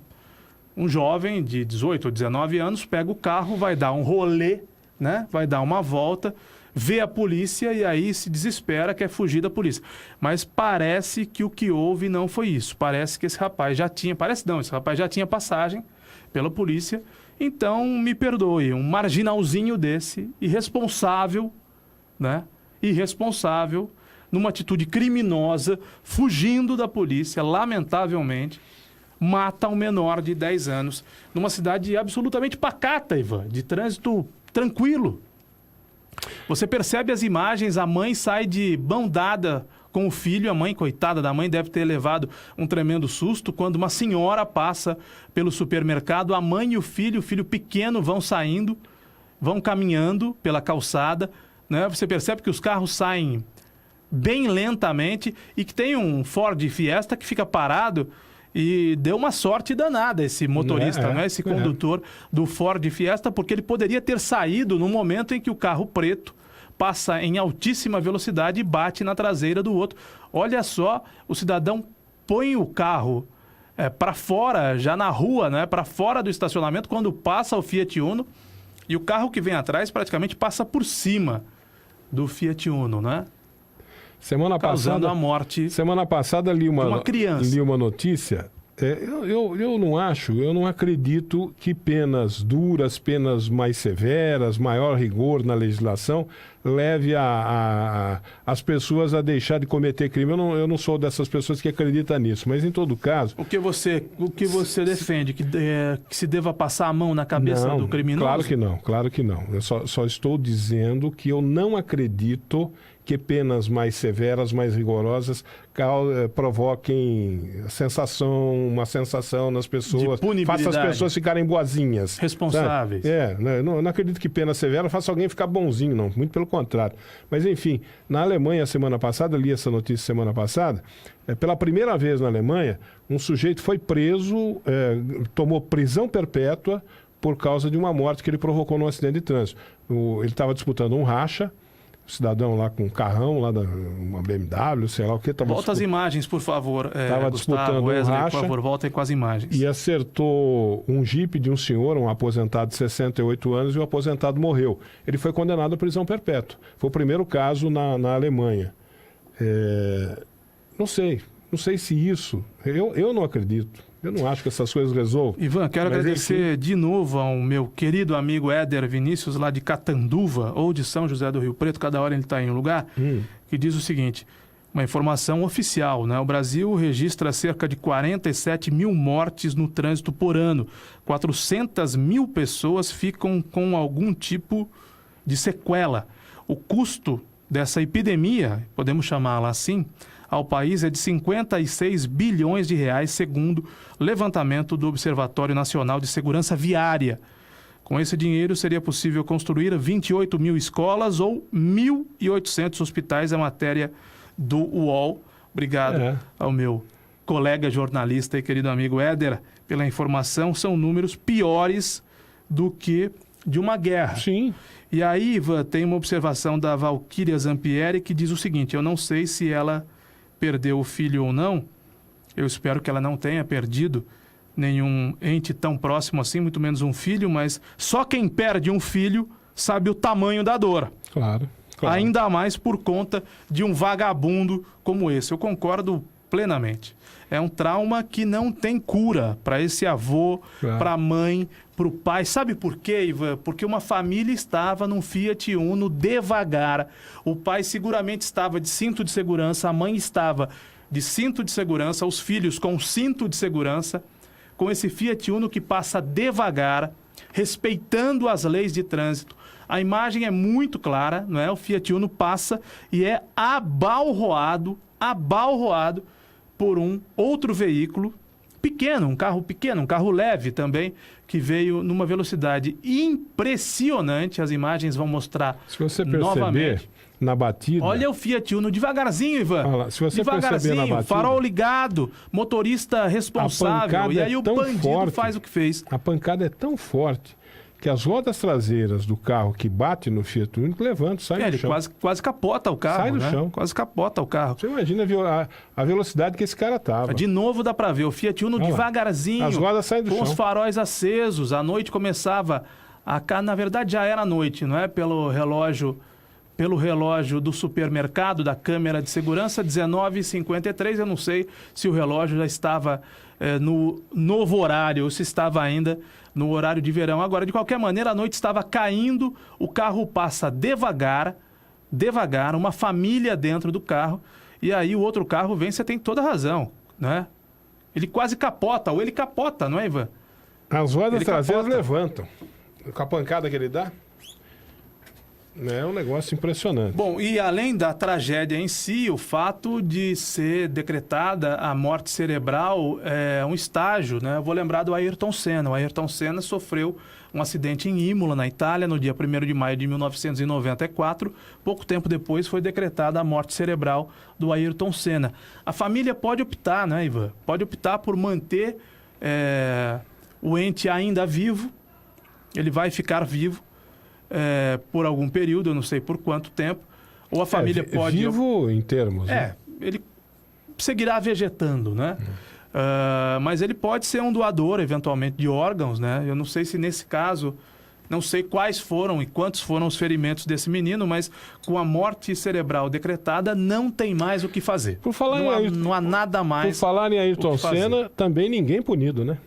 L: Um jovem de 18 ou 19 anos pega o carro, vai dar um rolê, né? Vai dar uma volta, vê a polícia e aí se desespera, quer fugir da polícia. Mas parece que o que houve não foi isso. Parece que esse rapaz já tinha... esse rapaz já tinha passagem pela polícia. Então, me perdoe, um marginalzinho desse, irresponsável, né? Irresponsável, numa atitude criminosa, fugindo da polícia, lamentavelmente, mata um menor de 10 anos numa cidade absolutamente pacata, Ivan, de trânsito tranquilo. Você percebe as imagens, a mãe sai de mão dada com o filho, a mãe, coitada da mãe, deve ter levado um tremendo susto quando uma senhora passa pelo supermercado, a mãe e o filho pequeno vão saindo, vão caminhando pela calçada, né? Você percebe que os carros saem bem lentamente e que tem um Ford Fiesta que fica parado e deu uma sorte danada esse motorista, né? Esse condutor do Ford Fiesta, porque ele poderia ter saído no momento em que o carro preto passa em altíssima velocidade e bate na traseira do outro. Olha só, o cidadão põe o carro para fora, já na rua, né? Para fora do estacionamento, quando passa o Fiat Uno, e o carro que vem atrás praticamente passa por cima do Fiat Uno, né? Causando a morte
K: semana passada li uma
L: criança.
K: Li uma notícia. Eu não acredito que penas duras, penas mais severas, maior rigor na legislação leve as pessoas a deixar de cometer crime. Eu não sou dessas pessoas que acreditam nisso, mas em todo caso...
L: O que você defende? Que se deva passar a mão na cabeça do criminoso?
K: Claro que não. Eu só estou dizendo que eu não acredito que penas mais severas, mais rigorosas, provoquem uma sensação nas pessoas, faça as pessoas ficarem boazinhas.
L: Responsáveis.
K: Não acredito que pena severa faça alguém ficar bonzinho, não. Muito pelo contrário. Mas, enfim, na Alemanha, semana passada, li essa notícia semana passada, pela primeira vez na Alemanha, um sujeito foi preso, tomou prisão perpétua por causa de uma morte que ele provocou num acidente de trânsito. Ele estava disputando um racha, cidadão lá com um carrão, lá uma BMW, sei lá o que.
L: Volta as imagens, por favor.
K: Estava disputando
L: Wesley,
K: um racha.
L: por favor, voltem com as imagens.
K: E acertou um jipe de um senhor, um aposentado de 68 anos, e o aposentado morreu. Ele foi condenado à prisão perpétua. Foi o primeiro caso na Alemanha. Não sei se isso... Eu não acredito. Eu não acho que essas coisas resolvam.
L: Ivan, quero agradecer de novo ao meu querido amigo Éder Vinícius, lá de Catanduva, ou de São José do Rio Preto, cada hora ele está em um lugar, que diz o seguinte, uma informação oficial, né? O Brasil registra cerca de 47 mil mortes no trânsito por ano. 400 mil pessoas ficam com algum tipo de sequela. O custo dessa epidemia, podemos chamá-la assim, ao país é de 56 bilhões de reais, segundo levantamento do Observatório Nacional de Segurança Viária. Com esse dinheiro, seria possível construir 28 mil escolas ou 1.800 hospitais, é matéria do UOL. Obrigado ao meu colega jornalista e querido amigo Éder pela informação. São números piores do que de uma guerra.
K: Sim.
L: E aí, Ivan, tem uma observação da Valquíria Zampieri que diz o seguinte, eu não sei se ela perdeu o filho ou não, eu espero que ela não tenha perdido nenhum ente tão próximo assim, muito menos um filho, mas só quem perde um filho sabe o tamanho da dor.
K: Claro.
L: Ainda mais por conta de um vagabundo como esse. Eu concordo plenamente. É um trauma que não tem cura para esse avô, para a mãe, para o pai. Sabe por quê, Ivan? Porque uma família estava num Fiat Uno devagar. O pai seguramente estava de cinto de segurança, a mãe estava de cinto de segurança, os filhos com cinto de segurança, com esse Fiat Uno que passa devagar, respeitando as leis de trânsito. A imagem é muito clara, não é? O Fiat Uno passa e é abalroado por um outro veículo pequeno, um carro leve também, que veio numa velocidade impressionante. As imagens vão mostrar novamente.
K: Se você perceber, na batida...
L: Olha o Fiat Uno, devagarzinho, Ivan.
K: Se você perceber na batida,
L: farol ligado, motorista responsável. E aí o bandido faz o que fez.
K: A pancada é tão forte que as rodas traseiras do carro que bate no Fiat Uno levantam, sai do chão.
L: Ele quase capota o carro,
K: sai do chão.
L: Quase capota o carro.
K: Você imagina a velocidade que esse cara estava.
L: De novo dá para ver, o Fiat Uno devagarzinho,
K: as rodas saem do chão,
L: com os faróis acesos. A noite começava, na verdade já era noite, não é? Pelo relógio do supermercado, da câmera de segurança, 19h53, eu não sei se o relógio já estava no novo horário, ou se estava ainda no horário de verão. Agora, de qualquer maneira, a noite estava caindo, o carro passa devagar, uma família dentro do carro, e aí o outro carro vem, você tem toda a razão, né? Ele quase capota, ou ele capota, não é, Ivan?
K: As rodas
L: Ele
K: traseiras
L: capota.
K: levantam. Com a pancada que ele dá, é um negócio impressionante.
L: Bom, e além da tragédia em si, o fato de ser decretada a morte cerebral é um estágio, né? Eu vou lembrar do Ayrton Senna. O Ayrton Senna sofreu um acidente em Imola, na Itália, no dia 1º de maio de 1994. Pouco tempo depois foi decretada a morte cerebral do Ayrton Senna. A família pode optar, né, Ivan? Pode optar por manter o ente ainda vivo. Ele vai ficar vivo por algum período, eu não sei por quanto tempo. Ou a família pode...
K: Vivo em termos, né?
L: Ele seguirá vegetando, né? Mas ele pode ser um doador, eventualmente, de órgãos, né? Eu não sei se nesse caso, não sei quais foram e quantos foram os ferimentos desse menino, mas com a morte cerebral decretada, não tem mais o que fazer.
K: Por falar
L: não há nada mais.
K: Por falar em Ayrton
L: o que fazer.
K: Senna, também ninguém punido, né?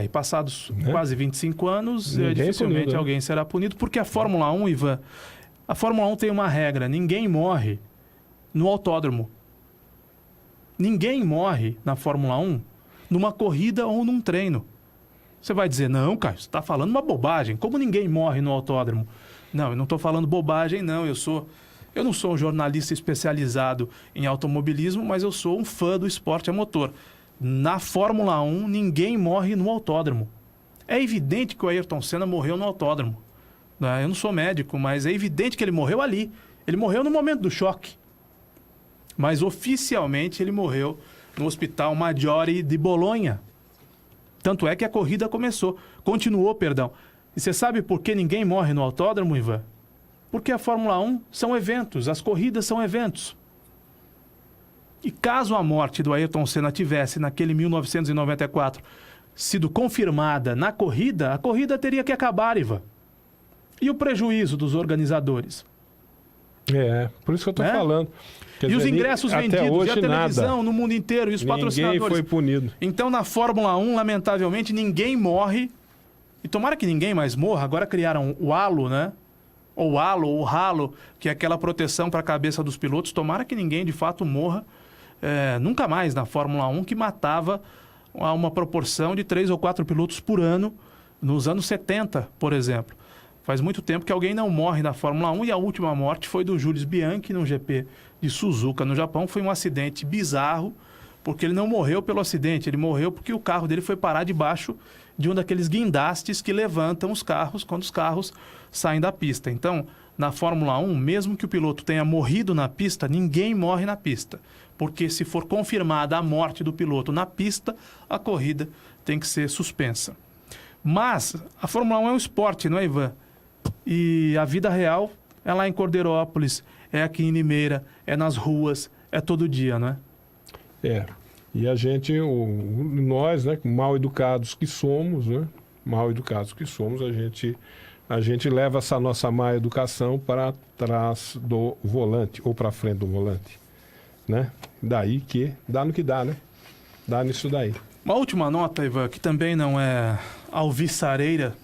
L: E passados quase 25 anos,
K: Ninguém
L: dificilmente
K: punido, né?
L: alguém será punido, porque a Fórmula 1, Ivan, a Fórmula 1 tem uma regra: ninguém morre no autódromo. Ninguém morre na Fórmula 1 numa corrida ou num treino. Você vai dizer, não, Caio, você está falando uma bobagem. Como ninguém morre no autódromo? Não, eu não estou falando bobagem, não. Eu não sou um jornalista especializado em automobilismo, mas eu sou um fã do esporte a motor. Na Fórmula 1, ninguém morre no autódromo. É evidente que o Ayrton Senna morreu no autódromo. Eu não sou médico, mas é evidente que ele morreu ali. Ele morreu no momento do choque. Mas oficialmente ele morreu no Hospital Maggiore de Bolonha. Tanto é que a corrida continuou. E você sabe por que ninguém morre no autódromo, Ivan? Porque a Fórmula 1 são eventos, as corridas são eventos. E caso a morte do Ayrton Senna tivesse, naquele 1994, sido confirmada na corrida, a corrida teria que acabar, Ivan. E o prejuízo dos organizadores?
K: Por isso que eu estou falando. Quer
L: E
K: dizer,
L: os ingressos
K: até
L: vendidos,
K: hoje,
L: e a televisão
K: nada.
L: no mundo inteiro, e os patrocinadores.
K: Ninguém foi punido.
L: Então, na Fórmula 1, lamentavelmente, ninguém morre. E tomara que ninguém mais morra. Agora criaram o halo, né? Ou halo, ou ralo, que é aquela proteção para a cabeça dos pilotos. Tomara que ninguém, de fato, morra nunca mais na Fórmula 1, que matava a uma proporção de 3 ou 4 pilotos por ano, nos anos 70, por exemplo. Faz muito tempo que alguém não morre na Fórmula 1 e a última morte foi do Jules Bianchi no GP de Suzuka, no Japão. Foi um acidente bizarro, porque ele não morreu pelo acidente, ele morreu porque o carro dele foi parar debaixo de um daqueles guindastes que levantam os carros quando os carros saem da pista. Então, na Fórmula 1, mesmo que o piloto tenha morrido na pista, ninguém morre na pista. Porque se for confirmada a morte do piloto na pista, a corrida tem que ser suspensa. Mas a Fórmula 1 é um esporte, não é, Ivan? E a vida real é lá em Cordeirópolis, é aqui em Limeira, é nas ruas, é todo dia, não é?
K: E a gente, nós, né, mal educados que somos, né? Mal educados que somos, a gente leva essa nossa má educação para trás do volante, ou para frente do volante, né? Daí que dá no que dá, né? Dá nisso daí.
L: Uma última nota, Ivan, que também não é alvissareira,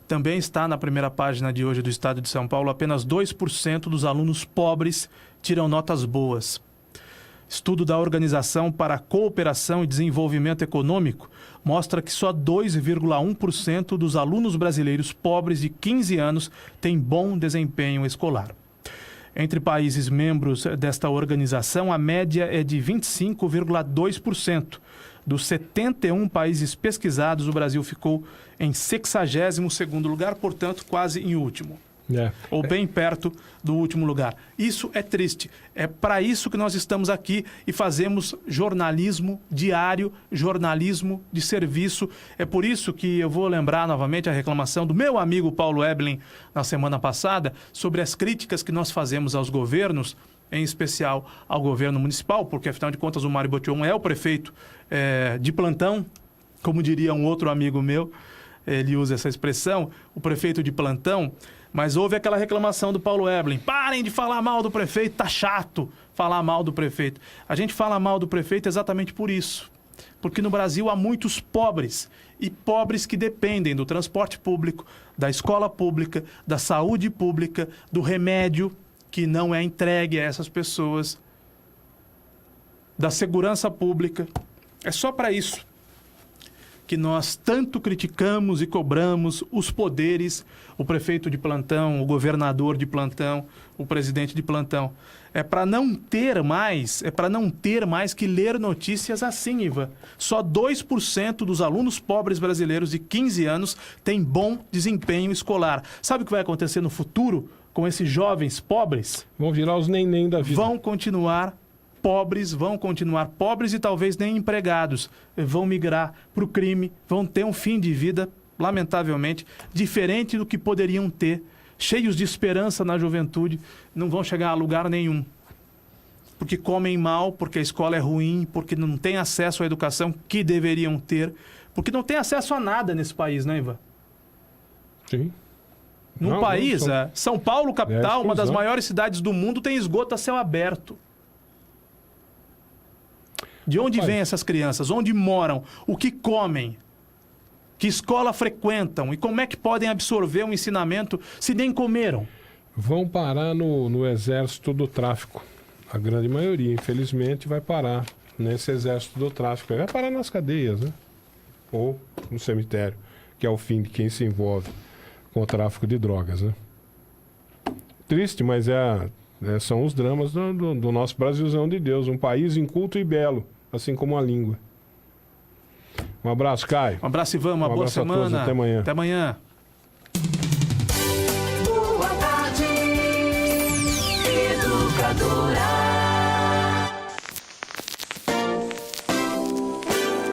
L: também está na primeira página de hoje do Estado de São Paulo. Apenas 2% dos alunos pobres tiram notas boas. Estudo da Organização para a Cooperação e Desenvolvimento Econômico mostra que só 2,1% dos alunos brasileiros pobres de 15 anos têm bom desempenho escolar. Entre países membros desta organização, a média é de 25,2%. Dos 71 países pesquisados, o Brasil ficou em 62º lugar, portanto, quase em último. Ou bem perto do último lugar. Isso é triste. É para isso que nós estamos aqui e fazemos jornalismo diário, jornalismo de serviço. É por isso que eu vou lembrar novamente a reclamação do meu amigo Paulo Eblin na semana passada sobre as críticas que nós fazemos aos governos, em especial ao governo municipal, porque afinal de contas o Mário Botion é o prefeito de plantão, como diria um outro amigo meu, ele usa essa expressão, o prefeito de plantão. Mas houve aquela reclamação do Paulo Eblin. Parem de falar mal do prefeito, tá chato falar mal do prefeito. A gente fala mal do prefeito exatamente por isso. Porque no Brasil há muitos pobres. E pobres que dependem do transporte público, da escola pública, da saúde pública, do remédio que não é entregue a essas pessoas, da segurança pública. É só para isso que nós tanto criticamos e cobramos os poderes, o prefeito de plantão, o governador de plantão, o presidente de plantão. É para não ter mais que ler notícias assim, Ivan. Só 2% dos alunos pobres brasileiros de 15 anos têm bom desempenho escolar. Sabe o que vai acontecer no futuro com esses jovens pobres?
K: Vão virar os neném da vida.
L: Vão continuar pobres e talvez nem empregados. Vão migrar para o crime, vão ter um fim de vida, lamentavelmente, diferente do que poderiam ter. Cheios de esperança na juventude, não vão chegar a lugar nenhum. Porque comem mal, porque a escola é ruim, porque não têm acesso à educação que deveriam ter, porque não têm acesso a nada nesse país, né, Ivan?
K: Sim.
L: Num país, São Paulo, capital, uma das maiores cidades do mundo, tem esgoto a céu aberto. De onde vêm essas crianças? Onde moram? O que comem? Que escola frequentam? E como é que podem absorver um ensinamento se nem comeram?
K: Vão parar no exército do tráfico. A grande maioria, infelizmente, vai parar nesse exército do tráfico. Vai parar nas cadeias, né? Ou no cemitério, que é o fim de quem se envolve com o tráfico de drogas, né? Triste, mas são os dramas do nosso Brasilzão de Deus. Um país inculto e belo, assim como a língua. Um abraço, Caio.
L: Um abraço, Ivan. Uma boa semana.
K: Todos. Até amanhã.
L: Até amanhã.
M: Boa tarde, Educadora.